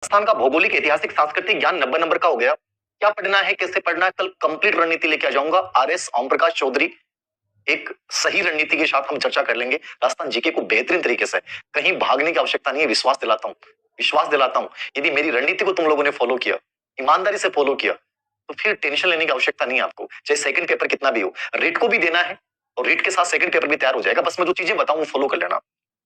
राजस्थान का भौगोलिक ऐतिहासिक सांस्कृतिक ज्ञान 90 नंबर का हो गया। क्या पढ़ना है, कैसे पढ़ना है, कल कंप्लीट रणनीति लेके आ जाऊंगा। आरएस ओम प्रकाश चौधरी एक सही रणनीति के साथ हम चर्चा कर लेंगे राजस्थान जीके को बेहतरीन तरीके से। कहीं भागने की आवश्यकता नहीं है, विश्वास दिलाता हूं यदि मेरी रणनीति को तुम लोगों ने फॉलो किया, ईमानदारी से फॉलो किया, तो फिर टेंशन लेने की आवश्यकता नहीं है आपको। चाहे सेकंड पेपर कितना भी हो, रेट को भी देना है और रेट के साथ सेकंड पेपर भी तैयार हो जाएगा। बस मैं जो चीजें बताऊं फॉलो कर लेना।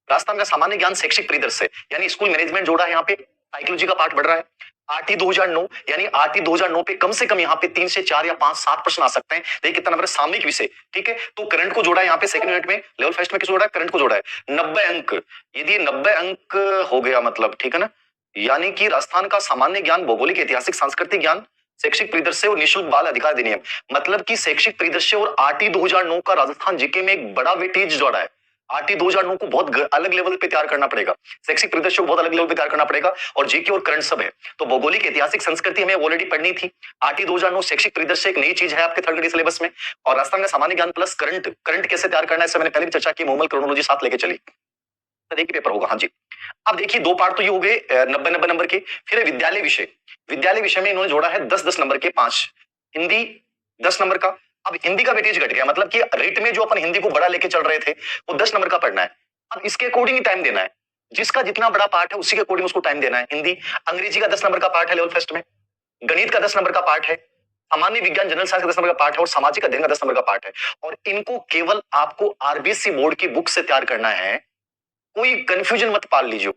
राजस्थान का सामान्य ज्ञान शैक्षिक परिदृश्य यानी स्कूल मैनेजमेंट जोड़ा है, यहाँ पे साइकोलॉजी का पार्ट बढ़ रहा है। आरटी 2009 यानी आरटी 2009 पे कम से कम यहाँ पे 3 से 4 या 5 7 प्रश्न आ सकते हैं। देखिए कितना नंबर है, सामयिक विषय, ठीक है। तो करंट को जोड़ा है यहाँ पे सेकंड यूनिट में, लेवल फर्स्ट में किस जोड़ा है, करंट को जोड़ा है। 90 अंक, यदि 90 अंक हो गया मतलब, ठीक है ना। यानी कि राजस्थान का सामान्य ज्ञान, भौगोलिक, ऐतिहासिक, सांस्कृतिक ज्ञान, शैक्षिक परिदृश्य और निःशुल्क बाल अधिकार अधिनियम, मतलब कि शैक्षिक परिदृश्य और आरटी 2009 का राजस्थान जीके में एक बड़ा वेटेज जोड़ा है। आरटी 2009 को बहुत अलग लेवल पे तैयार करना पड़ेगा, शैक्षिक परिदृश्य को बहुत अलग लेवल पे तैयार करना पड़ेगा, और जीके और करंट सब है। तो भौगोलिक, ऐतिहासिक, संस्कृति हमें ऑलरेडी पढ़नी थी। आरटी 2009 शैक्षिक परिदृश्य एक नई चीज है आपके थर्ड ग्रेड सिलेबस में। और राजस्थान का सामान्य ज्ञान प्लस करंट कैसे तैयार करना है, इससे मैंने पहले भी चर्चा की, मोमल क्रोनोलॉजी साथ लेके चली। तो देखिए पेपर होगा, हाँ जी। अब देखिए दो पार्ट तो ये हो गए 90 नंबर के। फिर विद्यालय विषय, विद्यालय विषय में इन्होंने जोड़ा है 10 नंबर के 5, हिंदी 10 नंबर का। अब हिंदी का वेटेज घट गया, मतलब कि रेट में जो अपन हिंदी को बड़ा लेके चल रहे थे वो 10 नंबर का पढ़ना है। अब इसके अकॉर्डिंग ही टाइम देना है, जिसका जितना बड़ा पार्ट है उसी के अकॉर्डिंग उसको टाइम देना है। हिंदी, अंग्रेजी का 10 नंबर का पार्ट है लेवल फर्स्ट में, गणित का 10 नंबर का पार्ट है, सामान्य विज्ञान जनरल साइंस का 10 नंबर का पार्ट है, और सामाजिक अध्ययन का 10 नंबर का पार्ट है। और इनको केवल आपको आरबीसी बोर्ड की बुक से तैयार करना है। कोई कंफ्यूजन मत पाल लीजिए,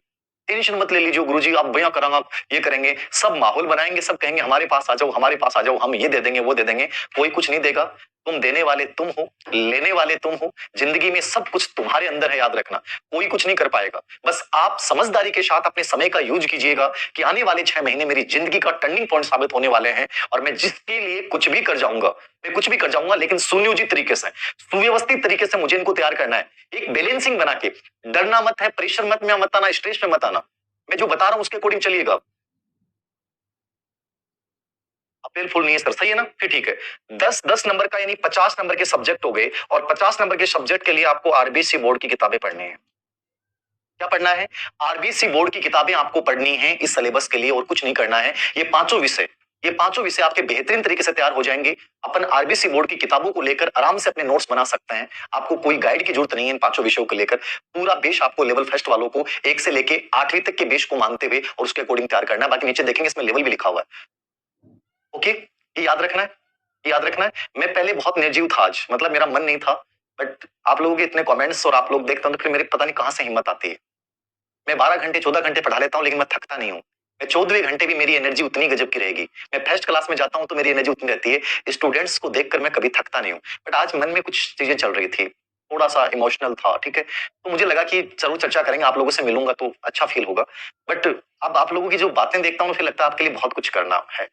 टेंशन मत ले लीजिए, गुरुजी आप भैया करांगा, ये करेंगे, सब माहौल बनाएंगे, सब कहेंगे हमारे पास आ जाओ, हमारे पास आ जाओ, हम ये दे देंगे वो दे देंगे। कोई कुछ नहीं देगा, तुम देने वाले तुम हो, लेने वाले तुम हो। जिंदगी में सब कुछ तुम्हारे अंदर है, याद रखना। कोई कुछ नहीं कर पाएगा। बस आप समझदारी के साथ अपने समय का यूज कीजिएगा कि आने वाले 6 महीने मेरी जिंदगी का टर्निंग पॉइंट साबित होने वाले हैं, और मैं जिसके लिए कुछ भी कर जाऊंगा, मैं कुछ भी कर जाऊंगा, लेकिन सुनियोजित तरीके से, सुव्यवस्थित तरीके से मुझे इनको तैयार करना है। एक बैलेंसिंग बना के, डरना मत है, प्रेशर मत आना, स्ट्रेस में मत आना। मैं जो बता रहा हूं उसके अकॉर्डिंग चलिएगा। अप्रैल फुल नहीं है सर, सही है ना, फिर ठीक है। 10 नंबर का यानी 50 नंबर के सब्जेक्ट हो गए, और 50 नंबर के सब्जेक्ट के लिए आपको आरबीसी बोर्ड की किताबें पढ़नी है। क्या पढ़ना है, आरबीसी बोर्ड की किताबें आपको पढ़नी है इस सिलेबस के लिए, और कुछ नहीं करना है। ये पांचों विषय आपके बेहतरीन तरीके से तैयार हो जाएंगे। अपन आरबीसी बोर्ड की किताबों को लेकर आराम से अपने नोट्स बना सकते हैं। आपको कोई गाइड की जरूरत नहीं है इन पांचों विषयों को लेकर। पूरा बेस आपको लेवल फर्स्ट वालों को 1 से लेके 8वीं तक के बेस को मानते हुए और उसके अकॉर्डिंग तैयार करना है। बाकी नीचे देखेंगे इसमें लेवल भी लिखा हुआ है। ओके, ये याद रखना है, ये याद रखना है। मैं पहले बहुत निर्जीव था आज, मतलब मेरा मन नहीं था, बट आप लोगों के इतने कमेंट्स और आप लोग देखते हो तो फिर मेरे पता नहीं कहां से हिम्मत आती है। मैं 12 घंटे 14 घंटे पढ़ा लेता हूं, लेकिन मैं थकता नहीं हूं। मैं 14वें घंटे भी मेरी एनर्जी उतनी गजब की रहेगी। मैं फर्स्ट क्लास में जाता हूं तो मेरी एनर्जी उतनी रहती है। स्टूडेंट्स को देखकर मैं कभी थकता नहीं हूं। बट आज मन में कुछ चीजें चल रही थी, थोड़ा सा इमोशनल था, ठीक है। तो मुझे लगा कि जरूर चर्चा करेंगे, आप लोगों से मिलूंगा तो अच्छा फील होगा। बट अब आप लोगों की जो बातें देखता हूं, फिर लगता है आपके लिए बहुत कुछ करना है।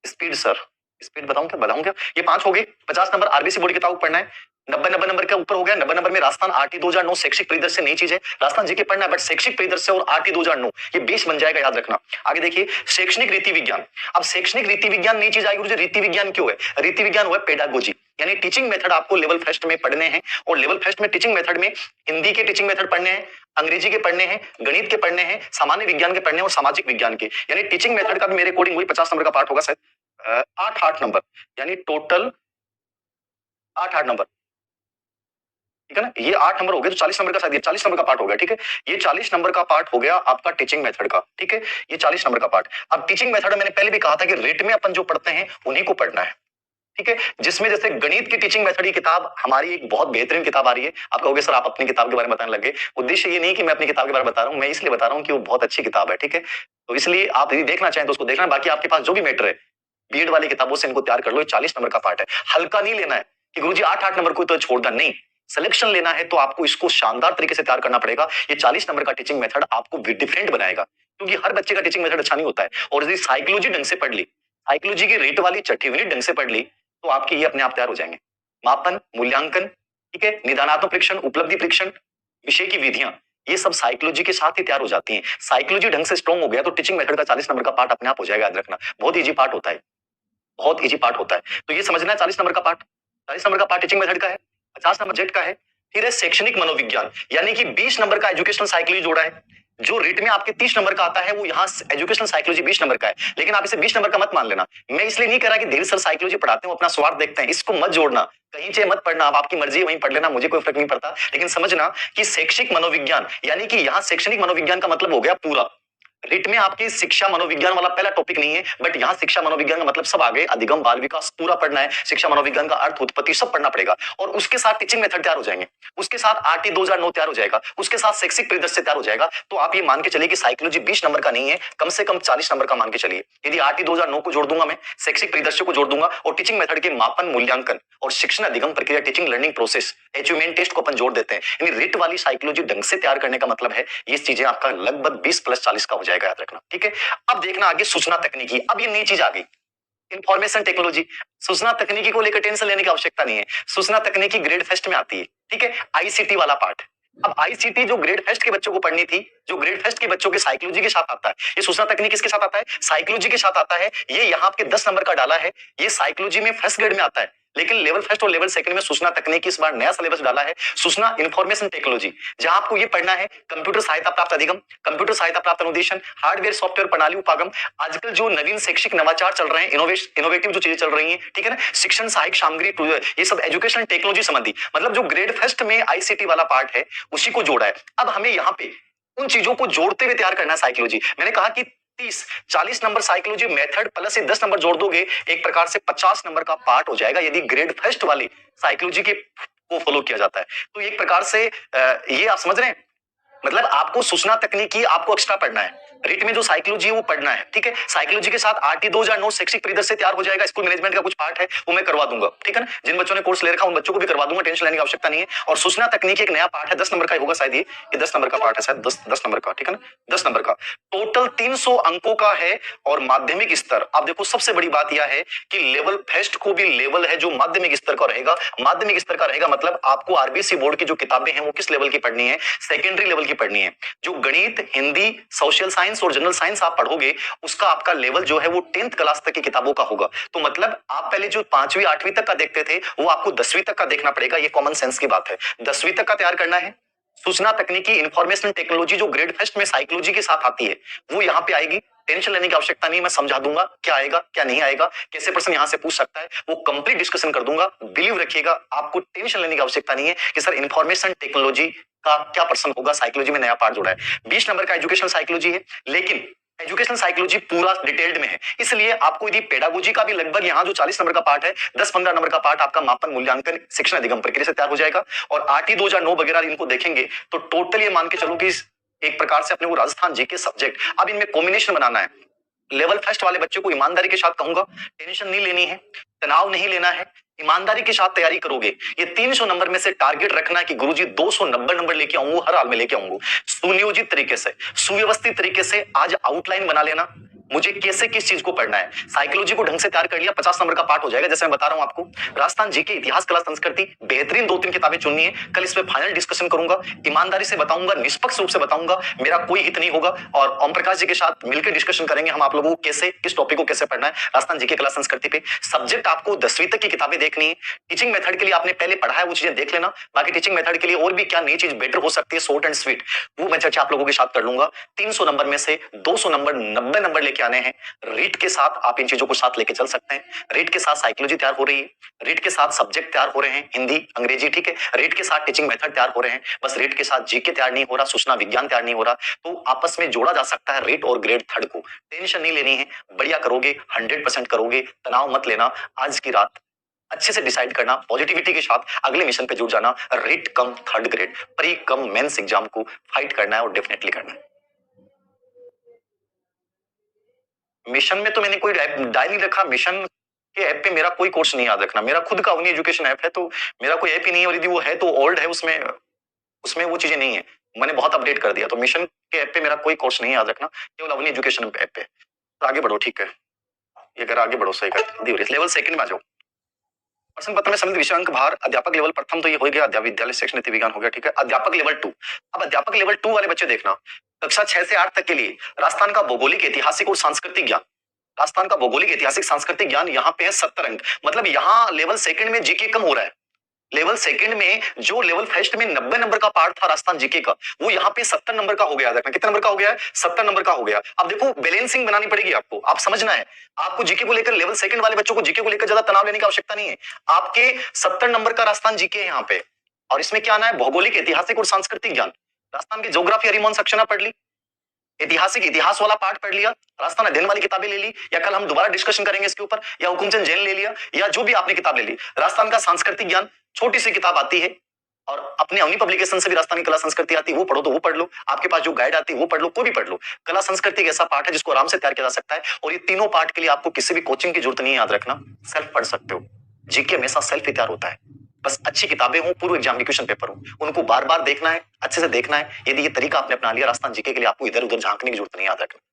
स्पीड सर, स्पीड बताऊं क्या? ये 5 हो गए। 50 नंबर आरबीसी बोर्ड की किताब पढ़ना है। 90 नंबर के ऊपर हो गया। 90 नंबर में राजस्थान आरटी 2009 शैक्षिक परिदृश्य नई चीज है। राजस्थान जीके पढ़ना है, बट शैक्षिक परिदृश्य और आरटी 2009 ये बेस बन जाएगा, याद रखना। आगे देखिए शैक्षणिक रीति विज्ञान। अब शैक्षणिक रीति विज्ञान नई चीज आएगी। रीति विज्ञान क्यों है? रीति विज्ञान हुआ पेडागोजी, यानी टीचिंग मेथड आपको लेवल फर्स्ट में पढ़ने हैं। और लेवल फर्स्ट में टीचिंग मेथड में हिंदी के टीचिंग मेथड पढ़ने हैं, अंग्रेजी के पढ़ने हैं, गणित के पढ़ने हैं, सामान्य विज्ञान के पढ़ने हैं, और सामाजिक विज्ञान के। यानी टीचिंग मेथड का भी मेरे अकॉर्डिंग वही 50 नंबर का पार्ट होगा शायद। 8 नंबर, यानी टोटल 8 नंबर, ठीक है ना। ये 8 नंबर हो गए तो 40 नंबर का शायद, ये 40 नंबर का पार्ट हो गया, ठीक है। ये 40 नंबर का पार्ट हो गया आपका टीचिंग मेथड का, ठीक है। ये 40 नंबर का पार्ट। अब टीचिंग मेथड मैंने पहले भी कहा था कि रेट में अपन जो पढ़ते हैं उन्हीं को पढ़ना है, ठीक है। जिसमें जैसे गणित की टीचिंग मेथड की किताब हमारी एक बहुत बेहतरीन किताब आ रही है। आप कहोगे सर आप अपनी किताब के बारे में बताने लगे। उद्देश्य ये नहीं कि मैं अपनी किताब के बारे में बता रहा हूं, मैं इसलिए बता रहा हूं कि वो बहुत अच्छी किताब है, ठीक है। तो इसलिए आप यदि देखना चाहें तो उसको देखना। बाकी आपके पास जो भी मैटर है बीएड वाली किताबों से इनको तैयार कर लो। ये 40 नंबर का पार्ट है। हल्का नहीं लेना है कि गुरुजी 8 नंबर को तो छोड़ देना, नहीं। सिलेक्शन लेना है तो आपको इसको शानदार तरीके से तैयार करना पड़ेगा। ये 40 नंबर का टीचिंग मेथड आपको डिफरेंट बनाएगा, क्योंकि हर बच्चे का टीचिंग मेथड अच्छा नहीं होता है। और यदि साइकोलॉजी ढंग से पढ़ ली, साइकोलॉजी की रेट वाली छठी यूनिट ढंग से पढ़ ली, तो आपके ये अपने आप तैयार हो जाएंगे। मापन, मूल्यांकन, ठीक है, निदानात्मक परीक्षण, उपलब्धि परीक्षण, विषय की विधियां, ये सब साइकोलॉजी के साथ ही तैयार हो जाती हैं। साइकोलॉजी ढंग से स्ट्रॉन्ग हो गया तो टीचिंग मेथड का 40 नंबर का पार्ट अपने आप हो जाएगा, याद रखना। बहुत इजी पार्ट होता है, बहुत इजी पार्ट होता है। तो ये समझना है 40 नंबर का पार्ट। 40 नंबर का पार्ट टीचिंग मेथड का है, 50 नंबर जेट का है। फिर है शैक्षणिक मनोविज्ञान, यानी कि 20 नंबर का एजुकेशनल साइकोलॉजी जोड़ा है। जो रिट में आपके 30 नंबर का आता है वो यहाँ एजुकेशनल साइकोलॉजी 20 नंबर का है, लेकिन आप इसे 20 नंबर का मत मान लेना। मैं इसलिए नहीं कह रहा कि धीरे सर साइकोलॉजी पढ़ाते हैं अपना स्वार्थ देखते हैं, इसको मत जोड़ना, कहीं से मत पढ़ना, आप आपकी मर्जी है वहीं पढ़ लेना, मुझे कोई फर्क नहीं पड़ता। लेकिन समझना कि शैक्षिक मनोविज्ञान यानी कि यहाँ शैक्षणिक मनोविज्ञान का मतलब हो गया पूरा। रिट में आपकी शिक्षा मनोविज्ञान वाला पहला टॉपिक नहीं है, बट यहाँ शिक्षा मनोविज्ञान का मतलब सब आगे अधिगम बाल विकास पूरा पढ़ना है, शिक्षा मनोविज्ञान का अर्थ उत्पत्ति सब पढ़ना पड़ेगा, और उसके साथ टीचिंग मेथड तैयार हो जाएंगे, उसके साथ आरटी 2009 तैयार हो जाएगा, उसके साथ शैक्षिक परिदृश्य तैयार हो जाएगा। तो आप ये मान के चलिए कि साइकोलॉजी 20 नंबर का नहीं है, कम से कम 40 नंबर का मान के चलिए। यदि आरटी 2009 को जोड़ दूंगा मैं, शैक्षिक परिदृश्य को जोड़ दूंगा और टीचिंग मेथड के मापन मूल्यांकन और शिक्षण अधिगम प्रक्रिया teaching learning process achievement test को अपन जोड़ देते हैं, यानी रिट वाली साइकोलॉजी ढंग से तैयार करने का मतलब है ये चीजें आपका लगभग 20 + 40 का हो जाएगा, याद रखना, ठीक है। अब देखना आगे सूचना तकनीकी, अब ये नई चीज आ गई इंफॉर्मेशन टेक्नोलॉजी। सूचना तकनीकी को लेकर टेंशन लेने की आवश्यकता नहीं है, सूचना तकनीकी ग्रेड फर्स्ट में आती है, ठीक है, आईसीटी वाला पार्ट। अब आईसीटी जो ग्रेड फर्स्ट के बच्चों को पढ़नी थी, जो ग्रेड फर्स्ट के बच्चों के साइकोलॉजी के साथ आता है, ये सूचना तकनीक किसके साथ आता है, साइकोलॉजी के साथ आता है। ये यहाँ आपके 10 नंबर का डाला है, ये साइकोलॉजी में फर्स्ट ग्रेड में आता है, लेकिन लेवल फर्स्ट और लेवल सेकंड में सूचना तकनीकी इस बार नया सिलेबस डाला है, सूचना इंफॉर्मेशन टेक्नोलॉजी, जहां आपको ये पढ़ना है कंप्यूटर सहायता प्राप्त अधिगम, कंप्यूटर सहायता प्राप्त अनुदेशन, हार्डवेयर सॉफ्टवेयर प्रणाली उपागम, आजकल जो नवीन शैक्षिक नवाचार चल रहे हैं, इनोवेटिव जो चीजें चल रही हैं, ठीक है ना, शिक्षण सहायक सामग्री, ये सब एजुकेशन टेक्नोलॉजी संबंधी, मतलब जो ग्रेड फर्स्ट में आईसीटी वाला पार्ट है उसी को जोड़ा है। अब हमें यहाँ पे उन चीजों को जोड़ते हुए तैयार करना है साइकोलॉजी। मैंने कहा कि 30-40 नंबर साइकोलॉजी मेथड प्लस से 10 नंबर जोड़ दोगे, एक प्रकार से 50 नंबर का पार्ट हो जाएगा यदि ग्रेड फर्स्ट वाली साइकोलॉजी के को फॉलो किया जाता है। तो एक प्रकार से ये आप समझ रहे हैं, मतलब आपको सूचना तकनीकी आपको एक्स्ट्रा पढ़ना है, रिट में जो साइकोलॉजी है वो पढ़ना है, ठीक है। साइकोलॉजी के साथ आरटी 2009 शैक्षिक परिदृश्य तैयार हो जाएगा, स्कूल मैनेजमेंट का कुछ पार्ट है वो मैं करवा दूंगा, ठीक है ना, जिन बच्चों ने कोर्स ले रखा उन बच्चों को भी करवा दूंगा, टेंशन लेने की आवश्यकता नहीं है। और सूचना तकनीकी एक नया पार्ट है, 10 नंबर का होगा शायद, ये 10 नंबर का पार्ट है शायद, 10 नंबर का, ठीक है ना, 10 नंबर का टोटल 300 अंकों का है। और माध्यमिक स्तर, आप देखो सबसे बड़ी बात यह है कि लेवल फर्स्ट को भी लेवल है जो माध्यमिक स्तर का रहेगा, माध्यमिक स्तर का रहेगा, मतलब आपको आरबीसी बोर्ड की जो किताबें हैं वो किस लेवल की पढ़नी है, सेकेंडरी लेवल की पढ़नी है। जो गणित, हिंदी, सोशल साइंस और जनरल साइंस आप पढ़ोगे उसका आपका लेवल जो है वो 10th क्लास तक की किताबों का होगा। तो मतलब आप पहले जो 5वीं 8वीं तक का देखते थे वो आपको 10वीं तक का देखना पड़ेगा, ये कॉमन सेंस की बात है, 10वीं तक का तैयार करना है। सूचना तकनीकी इंफॉर्मेशन टेक्नोलॉजी जो ग्रेड फर्स्ट में साइकोलॉजी के साथ आती है वो यहाँ पे आएगी, टेंशन लेने की आवश्यकता नहीं, मैं समझा दूंगा क्या आएगा क्या नहीं आएगा, कैसे प्रश्न यहां से पूछ सकता है, वो कंप्लीट डिस्कशन कर दूंगा। बिलीव रखिएगा, आपको टेंशन लेने की आवश्यकता नहीं है कि सर इंफॉर्मेशन टेक्नोलॉजी का क्या प्रश्न होगा, साइकोलॉजी में नया पार्ट जोड़ा है। 20 नंबर का एजुकेशनल साइकोलॉजी है, लेकिन एजुकेशनल साइकोलॉजी पूरा डिटेल्ड में है, इसलिए आपको यदि पेडागोजी का भी लगभग यहाँ जो 40 नंबर का पार्ट है, 10-15 नंबर का पार्ट आपका मापन मूल्यांकन शिक्षण अधिगम प्रक्रिया से तैयार हो जाएगा। और आरटी 2009 वगैरह इनको देखेंगे तो टोटल ये मान के चलो कि एक प्रकार से अपने वो राजस्थान जीके सब्जेक्ट, अब इनमें कॉम्बिनेशन बनाना है। लेवल फर्स्ट वाले बच्चों को ईमानदारी के साथ कहूंगा, टेंशन नहीं लेनी है, तनाव नहीं लेना है, ईमानदारी के साथ तैयारी करोगे। ये 300 नंबर में से टारगेट रखना है कि गुरुजी 290 नंबर लेके आऊंगा, हर हाल में लेके आऊंगा, सुनियोजित तरीके से, सुव्यवस्थित तरीके से। आज आउटलाइन बना लेना, मुझे कैसे किस चीज को पढ़ना है, साइकोलॉजी को ढंग से तैयार कर लिया, 50 नंबर का पार्ट हो जाएगा। जैसे मैं बता रहा हूं आपको, राजस्थान जीके, इतिहास, कला, संस्कृति, बेहतरीन 2-3 किताबें चुननी है, कल इस पे फाइनल डिस्कशन करूंगा, ईमानदारी से बताऊंगा, निष्पक्ष रूप से बताऊंगा, मेरा कोई हित नहीं होगा। और ओम प्रकाश जी के साथ मिलकर डिस्कशन करेंगे हम आप लोगों को कैसे किस टॉपिक को कैसे पढ़ना है राजस्थान जीके, कला, संस्कृति पे। सब्जेक्ट आपको 10वीं तक की किताबें देखनी है, टीचिंग मेथड के लिए आपने पहले पढ़ा है वो चीजें देख लेना, बाकी टीचिंग मेथड के लिए और भी क्या नई चीज बेटर हो सकती है, शॉर्ट एंड स्वीट, वो मैं चर्चा आप लोगों के साथ कर लूंगा। 300 नंबर में से 200 नंबर 90 नंबर लेके आने हैं। रीट के साथ आप इन चीजों को साथ लेके चल सकते हैं, रीट के साथ साइकोलॉजी तैयार हो रही है, रीट के साथ सब्जेक्ट तैयार हो रहे हैं, हिंदी, अंग्रेजी, ठीक है, रीट के साथ टीचिंग मेथड तैयार हो रहे हैं, बस रीट के साथ जीके तैयार नहीं हो रहा, सूचना विज्ञान तैयार नहीं हो रहा। तो आपस में जोड़ा जा सकता है रीट और ग्रेड थर्ड को, टेंशन नहीं लेनी है, बढ़िया करोगे, 100% करोगे, तनाव मत लेना। आज की रात अच्छे से डिसाइड करना, पॉजिटिविटी के साथ अगले मिशन पे जुड़ जाना, REET cum third grade, pre cum mains exam को फाइट करना है और डेफिनेटली करना है। मिशन में तो मैंने कोई डायल नहीं रखा, मिशन के ऐप पे मेरा कोई कोर्स नहीं याद रखना, मेरा खुद का अवनी एजुकेशन ऐप है, तो मेरा कोई ऐप ही नहीं है, और यदि वो है तो ओल्ड है, उसमें उसमें वो चीजें नहीं है, मैंने बहुत अपडेट कर दिया। तो मिशन के ऐप पे मेरा कोई कोर्स नहीं याद रखना, केवल अवनी एजुकेशन ऐप पे। तो आगे बढ़ो, ठीक है, ये अगर आगे बढ़ो सही कर, लेवल सेकंड में आ जाओ। प्रश्न पत्र में सम्मिलित विषयांक भार, अध्यापक लेवल प्रथम तो ये हो गया, विद्यालय शिक्षण नीति विज्ञान हो गया, ठीक है। अध्यापक लेवल 2, अब अध्यापक लेवल 2 वाले बच्चे देखना, कक्षा 6 से 8 तक के लिए राजस्थान का भौगोलिक, ऐतिहासिक और सांस्कृतिक ज्ञान, राजस्थान का भौगोलिक, ऐतिहासिक, सांस्कृतिक ज्ञान यहाँ पे है 70 अंक, मतलब यहाँ लेवल सेकंड में जीके कम हो रहा है, लेवल सेकंड में जो लेवल फर्स्ट में 90 नंबर का पार्ट था राजस्थान जीके का, वो यहाँ पे 70 नंबर का हो गया। देखना कितने नंबर का हो गया है, 70 नंबर का हो गया। अब देखो बैलेंसिंग बनानी पड़ेगी आपको, आप समझना है, आपको जीके को लेकर, लेवल सेकंड वाले बच्चों को जीके को लेकर ज्यादा तनाव लेने की आवश्यकता नहीं है। आपके 70 नंबर का राजस्थान जीके है यहाँ पे, और इसमें क्या आना है, भौगोलिक, ऐतिहासिक और सांस्कृतिक ज्ञान। राजस्थान की ज्योग्राफी हरिमोहन सक्सेना पढ़ ली, ऐतिहासिक इतिहास वाला पार्ट पढ़ लिया, राजस्थान अध्ययन वाली किताबें ले ली, या कल हम दोबारा डिस्कशन करेंगे इसके ऊपर, या हुकुमचंद जैन ले लिया, या जो भी आपने किताब ले ली। राजस्थान का सांस्कृतिक ज्ञान, छोटी सी किताब आती है, और अपने अवनी पब्लिकेशन से भी राजस्थान की कला संस्कृति आती है, वो पढ़ो तो वो पढ़ लो, आपके पास जो गाइड आती है वो पढ़ लो, कोई भी पढ़ लो। कला संस्कृति एक ऐसा पार्ट है जिसको आराम से तैयार किया जा सकता है, और ये तीनों पार्ट के लिए आपको किसी भी कोचिंग की जरूरत नहीं है, याद रखना, सेल्फ पढ़ सकते हो। जीके हमेशा सेल्फ ही तैयार होता है, बस अच्छी किताबें हो, पूर्व एग्जाम के क्वेश्चन पेपर हो, उनको बार बार देखना है, अच्छे से देखना है। यदि ये तरीका आपने अपना लिया, राजस्थान जीके के लिए आपको इधर उधर झांकने की जरूरत नहीं, याद रखना।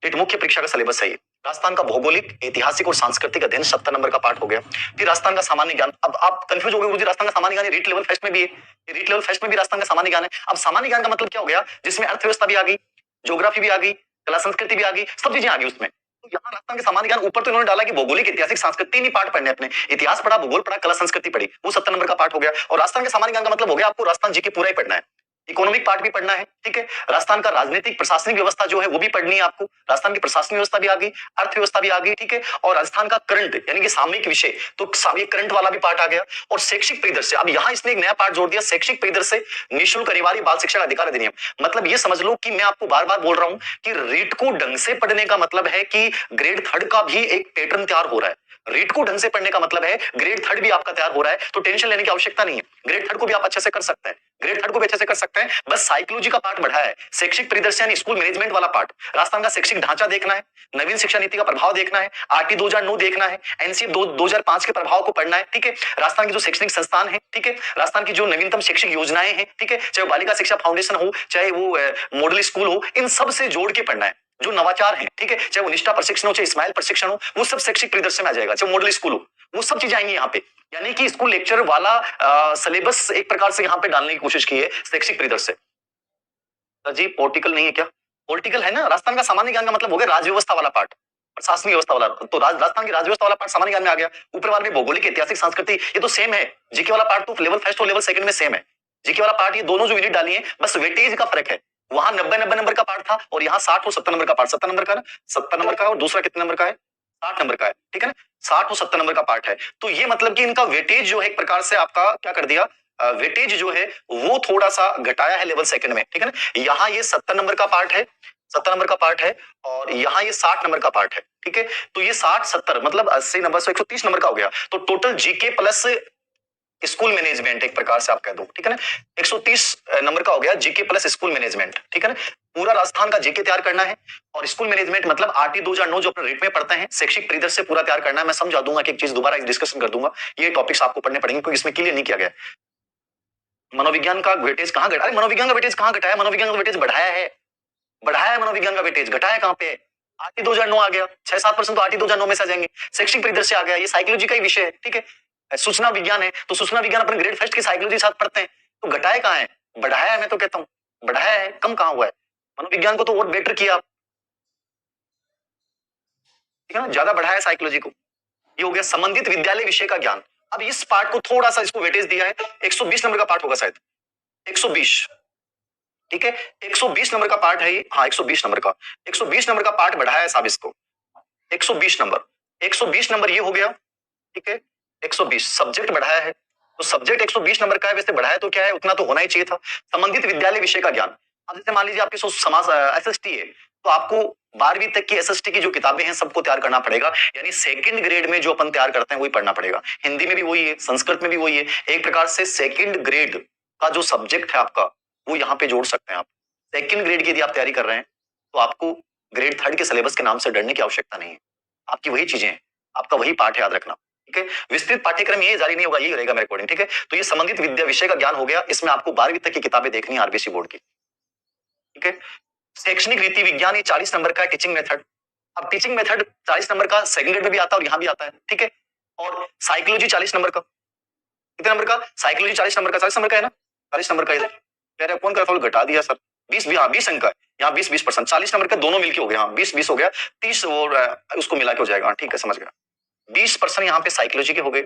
मुख्य परीक्षा का सिलेबस है ये। राजस्थान का भौगोलिक, ऐतिहासिक और सांस्कृतिक अध्ययन 70 नंबर का पार्ट हो गया। फिर राजस्थान का सामान्य ज्ञान। अब आप कंफ्यूज हो गए, गुरुजी राजस्थान का सामान्य ज्ञान रीट लेवल फर्स्ट में भी है, रीट लेवल फर्स्ट में भी राजस्थान का सामान्य ज्ञान है। अब सामान्य ज्ञान का मतलब क्या हो गया, जिसमें अर्थव्यवस्था भी आ गई, ज्योग्राफी भी आ गई, कला संस्कृति भी आ गई, सब चीजें आ गई उसमें। तो यहाँ राजस्थान के सामान्य ज्ञान ऊपर तो इन्होंने डाला कि भौगोलिक, ऐतिहासिक, सांस्कृतिक, तीन ही पार्ट पढ़ने अपने, इतिहास पढ़ा, भूगोल पढ़ा, कला संस्कृति पढ़ी, वो 70 नंबर का पार्ट हो गया। और राजस्थान के सामान्य ज्ञान का मतलब हो गया आपको राजस्थान जीके पूरा ही पढ़ना है, इकोनॉमिक पार्ट भी पढ़ना है, ठीक है। राजस्थान का राजनीतिक प्रशासनिक व्यवस्था जो है वो भी पढ़नी है आपको, राजस्थान की प्रशासनिक व्यवस्था भी आ गई, अर्थव्यवस्था भी आ गई, ठीक है। और राजस्थान का करंट यानी कि सामयिक विषय, तो सामयिक करंट वाला भी पार्ट आ गया। और शैक्षिक परिदृश्य, अब यहाँ इसने एक नया पार्ट जोड़ दिया, शैक्षिक परिदृश्य, निःशुल्क अनिवार्य बाल शिक्षा अधिकार अधिनियम। मतलब ये समझ लो कि मैं आपको बार बार बोल रहा हूं कि रीट को ढंग से पढ़ने का मतलब है कि ग्रेड थर्ड का भी एक पैटर्न तैयार हो रहा है। रीट को ढंग से पढ़ने का मतलब है ग्रेड थर्ड भी आपका तैयार हो रहा है, तो टेंशन लेने की आवश्यकता नहीं है। ग्रेड थर्ड को भी आप अच्छे से कर सकते हैं, ग्रेड थर्ड को भी अच्छे से कर सकते हैं, बस साइकोलॉजी का पार्ट बढ़ा है, शैक्षिक परिदर्शन, स्कूल मैनेजमेंट वाला पार्ट, राजस्थान का शैक्षिक ढांचा देखना है, नवीन शिक्षा नीति का प्रभाव देखना है, आरटी 2009 देखना है, एनसीएफ 2005 के प्रभाव को पढ़ना है, ठीक है। राजस्थान की जो शैक्षणिक संस्थान है, ठीक है, राजस्थान की जो नवीनतम शैक्षिक योजनाएं हैं, ठीक है, चाहे बालिका शिक्षा फाउंडेशन हो, चाहे वो मॉडल स्कूल हो, इन सब से जोड़ के पढ़ना है। जो नवाचार है, ठीक है, चाहे वो निष्ठा प्रशिक्षण हो, चाहे स्माइल प्रशिक्षण हो, वो सब शैक्षिक परिदर्शन में आ जाएगा, चाहे मॉडल स्कूल हो, वो सब चीजें आएंगी यहाँ पे। यानी कि स्कूल लेक्चर वाला सिलेबस एक प्रकार से यहाँ पे डालने की कोशिश की है शैक्षिक परिदर्शन। जी पॉलिटिकल नहीं है क्या, पॉलिटिकल है ना। राजस्थान का सामान्य ज्ञान का मतलब हो गया राज व्यवस्था वाला पार्ट, प्रशासनिक व्यवस्था वाला, तो राजस्थान की राज व्यवस्था वाला पार्ट सामान्य ज्ञान में आ गया। ऊपर वाले में भौगोलिक, ऐतिहासिक, सांस्कृतिक, ये तो सेम है। जीके वाला पार्ट तो लेवल फर्स्ट और लेवल सेकंड में सेम है। जीके वाला पार्ट, ये दोनों जो यूनिट डाली है, बस वेटेज का फर्क है। वहां 90 नंबर का पार्ट था, और यहाँ 60 और 70 नंबर का पार्ट, 70 नंबर का ना, 70 नंबर का, और दूसरा कितने नंबर का है, 60 नंबर का है, ठीक है ना, 60 और 70 नंबर का पार्ट है। तो ये मतलब कि इनका वेटेज जो है एक प्रकार से आपका क्या कर दिया, वेटेज जो है वो थोड़ा सा घटाया है लेवल सेकंड में, ठीक है ना। यहाँ ये 70 नंबर का पार्ट है, 70 नंबर का पार्ट है, और यहाँ ये 60 नंबर का पार्ट है, ठीक है। तो ये 60-70 मतलब 80 नंबर से 130 नंबर का हो गया। तो total GK plus school management एक प्रकार से आप कह दो, ठीक है ना, 130 नंबर का हो गया जीके प्लस स्कूल मैनेजमेंट, ठीक है ना। पूरा राजस्थान का जीके तैयार करना है, और स्कूल मैनेजमेंट मतलब आरटी 2009 जो अपने रेट में पढ़ते हैं, शैक्षिक परिदृश्य से पूरा तैयार करना है। मैं समझा दूंगा कि एक चीज दोबारा डिस्कशन कर दूंगा, ये टॉपिक्स आपको पढ़ने पड़ेंगे क्योंकि इसमें क्लियर नहीं किया गया। मनोविज्ञान का वेटेज कहां घटा, अरे मनोविज्ञान का वेटेज कहां घटाया, मनोविज्ञान का वेटेज बढ़ाया है, बढ़ाया है। मनोविज्ञान का वेटेज घटाया कहां पे, आरटी 2009 आ गया, 6-7% तो आरटी 2009 में से आ जाएंगे। शैक्षिक परिदृश्य आ गया, ये साइकोलॉजी का ही विषय है, ठीक है। सूचना विज्ञान है, तो सूचना विज्ञान अपन ग्रेड फर्स्ट की साइकोलॉजी साथ पढ़ते हैं, तो घटाया कहां है, बढ़ाया है। मैं तो कहता हूं बढ़ाया है, कम कहां हुआ है। मनोविज्ञान को तो और बेटर किया, ठीक है ना, ज्यादा बढ़ाया साइकोलॉजी को। ये हो गया संबंधित विद्यालय विषय का ज्ञान। अब इस पार्ट को थोड़ा सा इसको वेटेज दिया है, 120 नंबर का पार्ट होगा शायद, 120, ठीक है, 120 नंबर का पार्ट है ये, हाँ 120 नंबर का, 120 नंबर का पार्ट बढ़ाया है साहब इसको, 120 नंबर, 120 नंबर ये हो गया, ठीक है। 120 सब्जेक्ट बढ़ाया है, तो सब्जेक्ट 120 नंबर का है, वैसे बढ़ाया तो क्या है, उतना तो होना ही चाहिए था। संबंधित विद्यालय विषय का ज्ञान, अब जैसे मान लीजिए आपकी समाज एसएसटी है, तो आपको 12वीं तक की एसएसटी की जो किताबें हैं सबको तैयार करना पड़ेगा, यानी सेकंड ग्रेड में जो अपन तैयार करते हैं वही पढ़ना पड़ेगा। हिंदी में भी वही है, संस्कृत में भी वही है, एक प्रकार से सेकंड ग्रेड का जो सब्जेक्ट है आपका वो यहाँ पे जोड़ सकते हैं आप। सेकंड ग्रेड की यदि आप तैयारी कर रहे हैं तो आपको ग्रेड थर्ड के सिलेबस के नाम से डरने की आवश्यकता नहीं है, आपकी वही चीजें हैं, आपका वही पाठ याद रखना, ठीक है। विस्तृत पाठ्यक्रम ये जारी नहीं होगा, यही रहेगा मेरे अकॉर्डिंग, ठीक है। तो ये संबंधित विद्या विषय का ज्ञान हो गया, इसमें आपको 12वीं तक की किताबें देखनी है आरबीसी बोर्ड की, ठीक है। शैक्षणिक रीति विज्ञान ये 40 नंबर का है, टीचिंग मेथड। अब टीचिंग मेथड 40 नंबर का सेकंड ग्रेड में भी आता है और यहाँ भी आता है, ठीक है। और साइकोलॉजी 40 नंबर का, कितने नंबर का, साइकोलॉजी 40 नंबर का, 40 नंबर का है ना, 40 नंबर का इधर कह रहे कौन कर फॉलो घटा दिया सर, 20 अंक का है यहाँ, 20% 40 नंबर का दोनों मिलके हो गया, हाँ 20 हो गया, 30 और उसको मिला के हो जाएगा, ठीक है समझ गया। 20% यहाँ पे साइकोलॉजी के हो गए,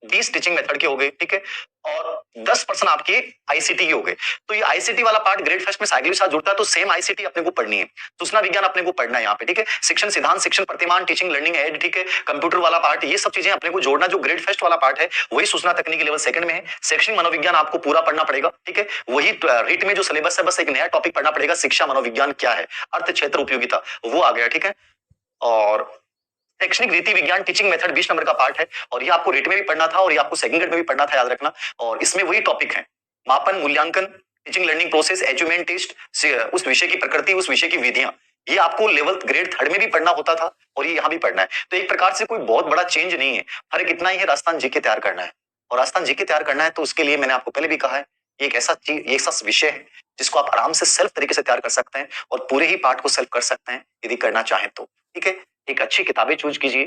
20 टीचिंग मेथड के हो गए, ठीक है, और 10% आपके आईसीटी के हो गए। तो ये आईसीटी वाला पार्ट ग्रेड फर्स्ट में साइकिल के साथ जुड़ता है, तो सेम आईसीटी अपने को पढ़नी है, सूचना विज्ञान अपने को पढ़ना है यहाँ पे, ठीक है, शिक्षण सिद्धांत, शिक्षण प्रतिमान, टीचिंग लर्निंग एड, ठीक है, कंप्यूटर वाला पार्ट, ये सब चीजें अपने को जोड़ना। जो ग्रेड फर्स्ट वाला पार्ट है वही सूचना तकनीकी लेवल सेकंड में है। शैक्षणिक मनोविज्ञान आपको पूरा पढ़ना पड़ेगा, ठीक है, वही रीट में जो सिलेबस है, बस एक नया टॉपिक पढ़ना पड़ेगा, शिक्षा मनोविज्ञान क्या है, अर्थ क्षेत्र उपयोगिता, वो आ गया, ठीक है। और शैक्षणिक रीति विज्ञान टीचिंग मेथड 20 नंबर का पार्ट है, और ये आपको रेट में भी पढ़ना था और ये आपको सेकंड ग्रेड में भी पढ़ना था, याद रखना। और इसमें वही टॉपिक है, मापन, मूल्यांकन, teaching learning process, achievement test, उस विषय की प्रकृति, उस विषय की विधियां, ये आपको लेवल ग्रेड थर्ड में भी पढ़ना होता था और ये यहाँ भी पढ़ना है। तो एक प्रकार से कोई बहुत बड़ा चेंज नहीं है, फर्क इतना ही है, राजस्थान जीके तैयार करना है। और राजस्थान जीके तैयार करना है तो उसके लिए मैंने आपको पहले भी कहा है, ये एक ऐसा चीज, ये ऐसा विषय है जिसको आप आराम से सेल्फ तरीके से तैयार कर सकते हैं और पूरे ही पार्ट को सेल्फ कर सकते हैं यदि करना चाहें तो, ठीक है। एक अच्छी किताबें चूज कीजिए,